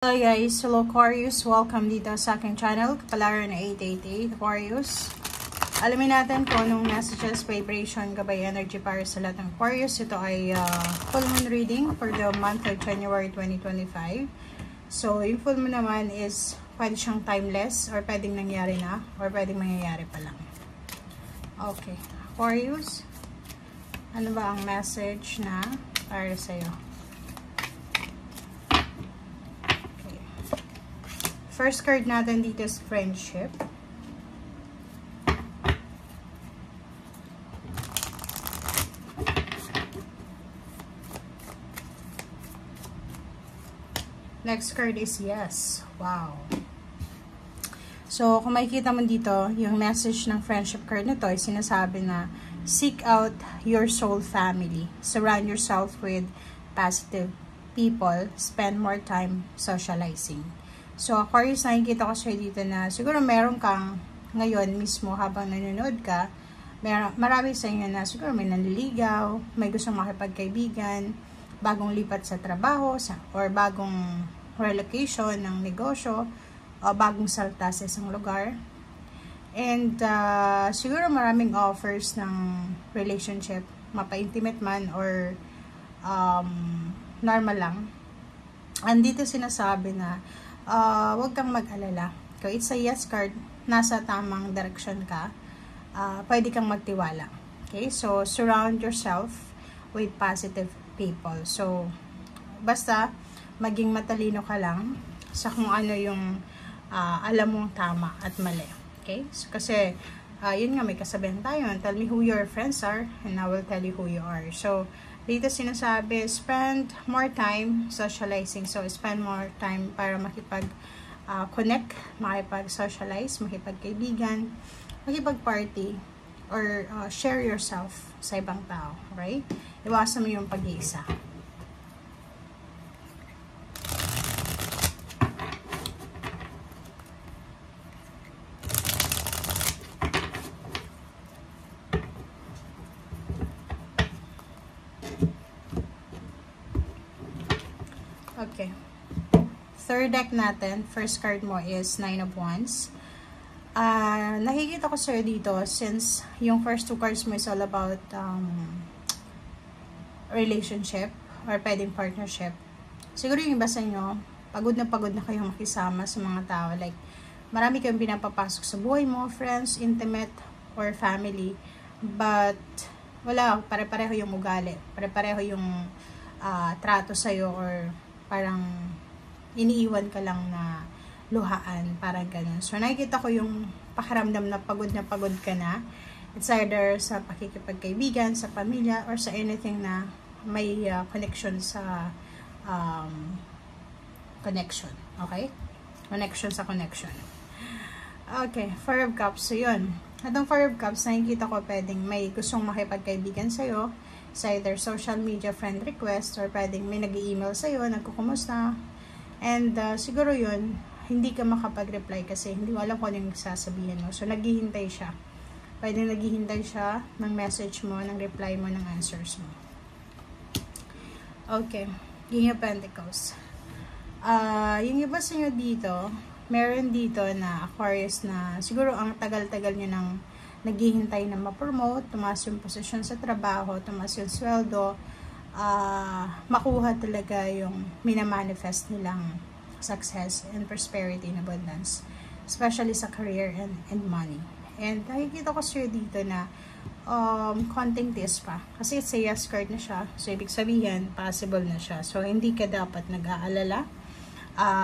Hello guys, hello Aquarius, welcome dito sa aking channel, Kapalaran 888 Aquarius. Alamin natin kung anong messages, vibration, gabay energy para sa lahat ng Aquarius. Ito ay full moon reading for the month of January 2025. So, yung full moon naman is pwede siyang timeless or pwedeng nangyari na or pwedeng mangyayari pa lang. Okay, Aquarius, ano ba ang message na para sa'yo? First card natin dito is friendship. Next card is yes. Wow. So, kung makikita mo dito, yung message ng friendship card nito ay sinasabi na seek out your soul family. Surround yourself with positive people. Spend more time socializing. So, Aquarius, nakikita ko sa'yo dito na siguro meron kang ngayon mismo habang nanonood ka, marami sa inyo na siguro may nanliligaw, may gustong makipagkaibigan, bagong lipat sa trabaho, or bagong relocation ng negosyo, o bagong salta sa isang lugar. And siguro maraming offers ng relationship, mapa-intimate man or normal lang. Andito sinasabi na huwag kang mag-alala. Kung it's a yes card, nasa tamang direction ka, pwede kang magtiwala. Okay? So, surround yourself with positive people. So, basta maging matalino ka lang sa kung ano yung alam mong tama at mali. Okay? So, kasi, yun nga, may kasabihan tayo. Tell me who your friends are, and I will tell you who you are. So, dito sinasabi, spend more time socializing. So, spend more time para makipag-connect, makipag-socialize, makipag-kaibigan, makipag-party, or share yourself sa ibang tao. Right? Iwasan mo yung pag-iisa. Okay. Third deck natin, first card mo is Nine of Wands. Nakikita ko sir dito, since yung first two cards mo is all about relationship or pwedeng partnership. Siguro yung iba sa inyo, pagod na kayong makisama sa mga tao. Like, marami kayong pinapapasok sa buhay mo, friends, intimate, or family. But, wala, pare-pareho yung ugali. Pare-pareho yung trato sa'yo or parang iniiwan ka lang na luhaan, parang ganun. So, nakikita ko yung pakiramdam na pagod ka na. It's either sa pakikipagkaibigan, sa pamilya, or sa anything na may connection sa connection. Okay? Connection sa connection. Okay, Four of Cups. So, yun. Atong Four of Cups, nakikita ko pwedeng may gustong makipagkaibigan sa'yo sa either social media friend request or pwedeng may nag-i-email sa'yo, nagkukumusta. And siguro yun, hindi ka makapag-reply kasi hindi mo alam kung anong sasabihin mo. So, naghihintay siya. Pwedeng naghihintay siya ng message mo, ng reply mo, ng answers mo. Okay. King of Pentacles. Yung iba sa inyo dito, meron dito na Aquarius na siguro ang tagal-tagal nyo nang naghihintay na ma-promote, tumaas yung posisyon sa trabaho, tumaas yung sweldo, makuha talaga yung minamanifest nilang success and prosperity and abundance, especially sa career and money. And nakikita ko sir dito na konting tiis pa, kasi it's a yes card na siya, so ibig sabihin possible na siya. So hindi ka dapat nag-aalala.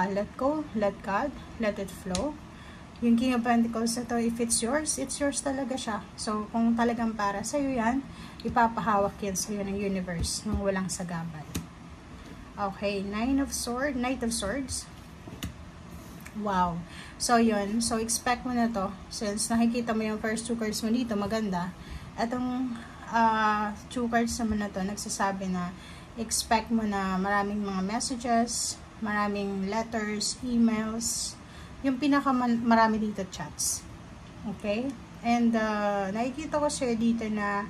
Let go, let God, let it flow. Yung King of Pentacles na to, if it's yours talaga siya. So, kung talagang para sa'yo yan, ipapahawak yan sa'yo ng universe nang walang sagabal. Okay, Knight of Swords. Wow. So, yun. So, expect mo na to. Since nakikita mo yung first two cards mo dito, maganda. Itong two cards naman na to, nagsasabi na expect mo na maraming mga messages, maraming letters, emails, yung marami dito chats. Okay? And nakikita ko sir dito na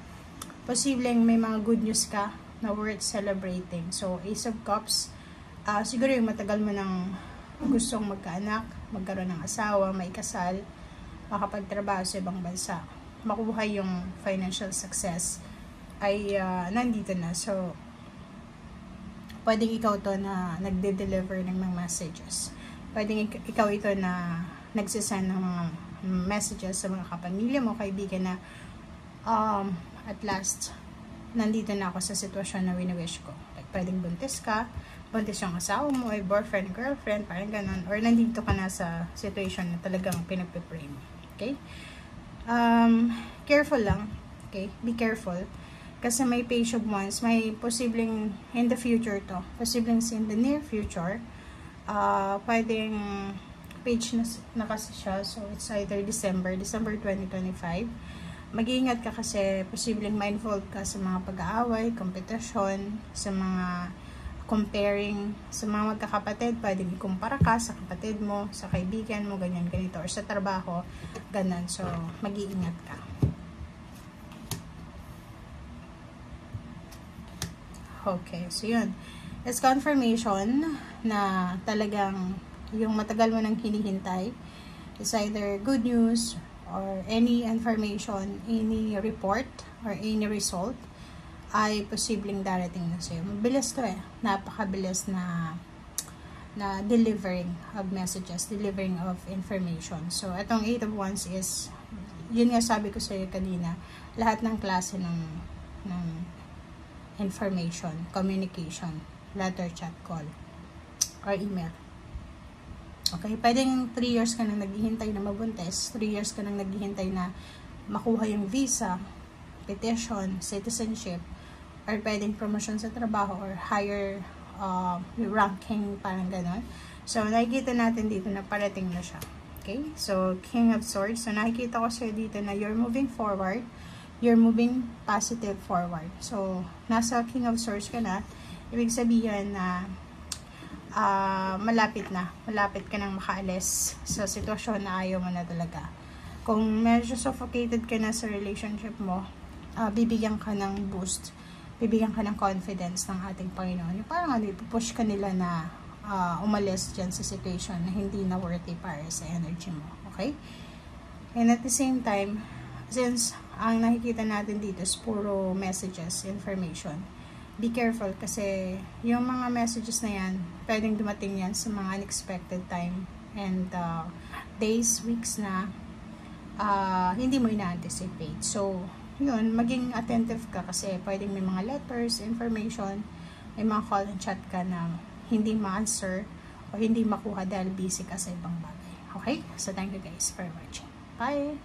posibleng may mga good news ka na worth celebrating. So, Ace of Cups, siguro yung matagal mo nang gustong magkaanak, magkaroon ng asawa, may kasal, makapagtrabaho sa ibang bansa, makuha yung financial success, ay nandito na. So, pwedeng ikaw to na nagde-deliver ng mga messages. Pwedeng ikaw ito na nagsisend ng mga messages sa mga kapamilya mo, kaibigan na at last, nandito na ako sa sitwasyon na wini-wish ko. Like, pwedeng buntis ka, buntis yung asawa mo, ay boyfriend, girlfriend, parang ganun. Or nandito ka na sa situation na talagang pinagpipray mo. Okay? Careful lang. Okay? Be careful. Kasi may page of wands, may posibleng in the future to. Posibleng in the near future. Pwedeng page na kasi siya. So, it's either December 2025. Mag-iingat ka kasi posibleng mindful ka sa mga pag-aaway, kompetisyon, sa mga comparing, sa mga magkakapatid, pwedeng ikumpara ka sa kapatid mo, sa kaibigan mo, ganyan, ganito, or sa trabaho, ganun. So, mag-iingat ka. Okay, so yun. It's confirmation na talagang yung matagal mo nang hinihintay is either good news or any information, any report, or any result ay posibleng darating na sa'yo. Mabilis to napakabilis na delivering of messages, delivering of information. So, itong 8 of Wands is, yun nga sabi ko sa'yo kanina, lahat ng klase ng information, communication, letter, chat, call, or email. Okay, pwedeng 3 years ka nang naghihintay na mabuntis, 3 years ka nang naghihintay na makuha yung visa, petition, citizenship, or pwedeng promotion sa trabaho, or higher ranking, parang ganon. So, nakikita natin dito na parating na siya. Okay, so, King of Swords. So, nakikita ko sa'yo dito na you're moving forward, you're moving positive forward. So, nasa King of Swords ka na, ibig sabihin na malapit ka nang makaalis sa sitwasyon na ayaw mo na talaga. Kung medyo suffocated ka na sa relationship mo, bibigyan ka ng boost, bibigyan ka ng confidence ng ating Panginoon. Yung parang ipupush ka nila na umalis dyan sa situation na hindi na worthy para sa energy mo. Okay? And at the same time, since ang nakikita natin dito is puro messages, information, be careful kasi yung mga messages na yan, pwedeng dumating yan sa mga unexpected time and days, weeks na hindi mo ina-anticipate. So, yun, maging attentive ka kasi pwedeng may mga letters, information, may mga call and chat ka na hindi ma-answer o hindi makuha dahil busy ka sa ibang bagay. Okay? So, thank you guys for watching. Bye!